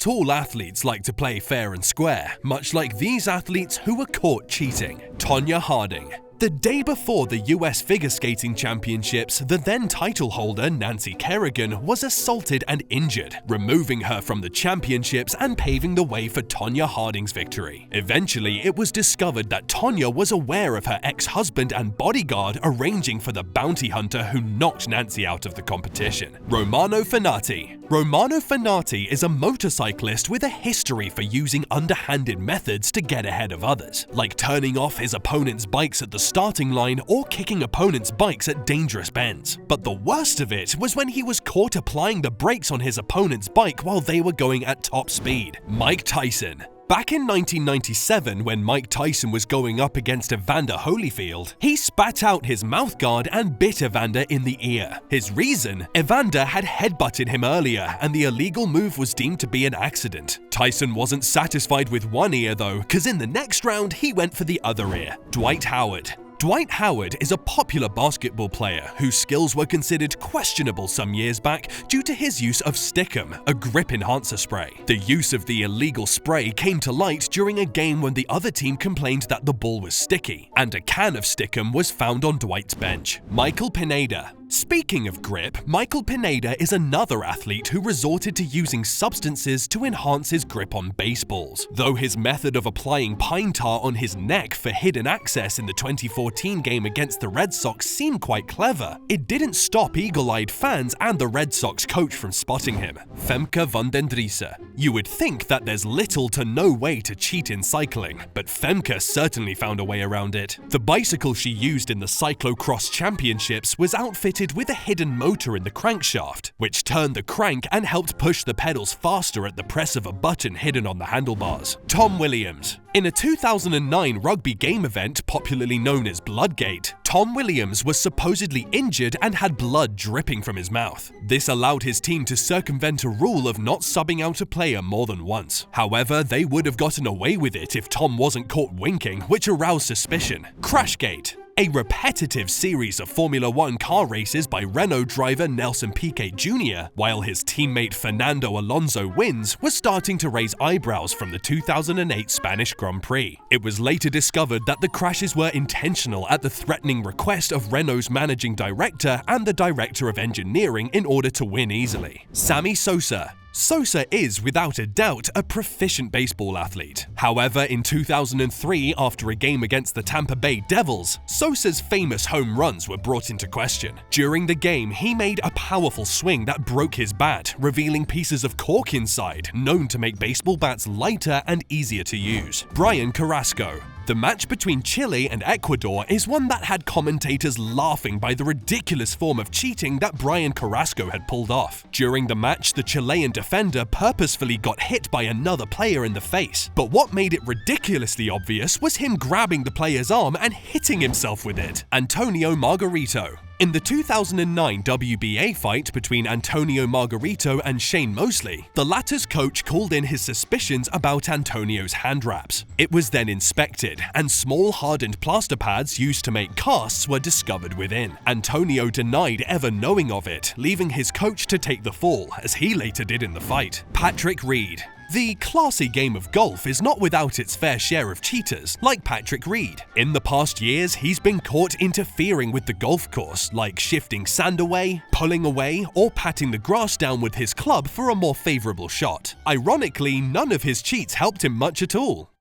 Not all athletes like to play fair and square, much like these athletes who were caught cheating. Tonya Harding. The day before the US Figure Skating Championships, the then title holder Nancy Kerrigan was assaulted and injured, removing her from the championships and paving the way for Tonya Harding's victory. Eventually, it was discovered that Tonya was aware of her ex-husband and bodyguard arranging for the bounty hunter who knocked Nancy out of the competition. Romano Fenati. Romano Fenati is a motorcyclist with a history for using underhanded methods to get ahead of others, like turning off his opponent's bikes at the starting line or kicking opponents' bikes at dangerous bends. But the worst of it was when he was caught applying the brakes on his opponent's bike while they were going at top speed. Mike Tyson. Back in 1997, when Mike Tyson was going up against Evander Holyfield, he spat out his mouthguard and bit Evander in the ear. His reason? Evander had headbutted him earlier, and the illegal move was deemed to be an accident. Tyson wasn't satisfied with one ear though, cause in the next round he went for the other ear. Dwight Howard. Dwight Howard is a popular basketball player whose skills were considered questionable some years back due to his use of Stickum, a grip enhancer spray. The use of the illegal spray came to light during a game when the other team complained that the ball was sticky, and a can of Stickum was found on Dwight's bench. Michael Pineda. Speaking of grip, Michael Pineda is another athlete who resorted to using substances to enhance his grip on baseballs. Though his method of applying pine tar on his neck for hidden access in the 2014 game against the Red Sox seemed quite clever, it didn't stop eagle-eyed fans and the Red Sox coach from spotting him. Femke van den Driessen. You would think that there's little to no way to cheat in cycling, but Femke certainly found a way around it. The bicycle she used in the Cyclocross Championships was outfitted with a hidden motor in the crankshaft, which turned the crank and helped push the pedals faster at the press of a button hidden on the handlebars. Tom Williams. In a 2009 rugby game event popularly known as Bloodgate, Tom Williams was supposedly injured and had blood dripping from his mouth. This allowed his team to circumvent a rule of not subbing out a player more than once. However, they would have gotten away with it if Tom wasn't caught winking, which aroused suspicion. Crashgate. A repetitive series of Formula One car races by Renault driver Nelson Piquet Jr., while his teammate Fernando Alonso wins, was starting to raise eyebrows from the 2008 Spanish Grand Prix. It was later discovered that the crashes were intentional at the threatening request of Renault's managing director and the director of engineering in order to win easily. Sammy Sosa. Sosa is, without a doubt, a proficient baseball athlete. However, in 2003, after a game against the Tampa Bay Devils, Sosa's famous home runs were brought into question. During the game, he made a powerful swing that broke his bat, revealing pieces of cork inside, known to make baseball bats lighter and easier to use. Brian Carrasco. The match between Chile and Ecuador is one that had commentators laughing by the ridiculous form of cheating that Brian Carrasco had pulled off. During the match, the Chilean defender purposefully got hit by another player in the face. But what made it ridiculously obvious was him grabbing the player's arm and hitting himself with it. Antonio Margarito. In the 2009 WBA fight between Antonio Margarito and Shane Mosley, the latter's coach called in his suspicions about Antonio's hand wraps. It was then inspected, and small hardened plaster pads used to make casts were discovered within. Antonio denied ever knowing of it, leaving his coach to take the fall, as he later did in the fight. Patrick Reed. The classy game of golf is not without its fair share of cheaters, like Patrick Reed. In the past years, he's been caught interfering with the golf course, like shifting sand away, pulling away, or patting the grass down with his club for a more favorable shot. Ironically, none of his cheats helped him much at all.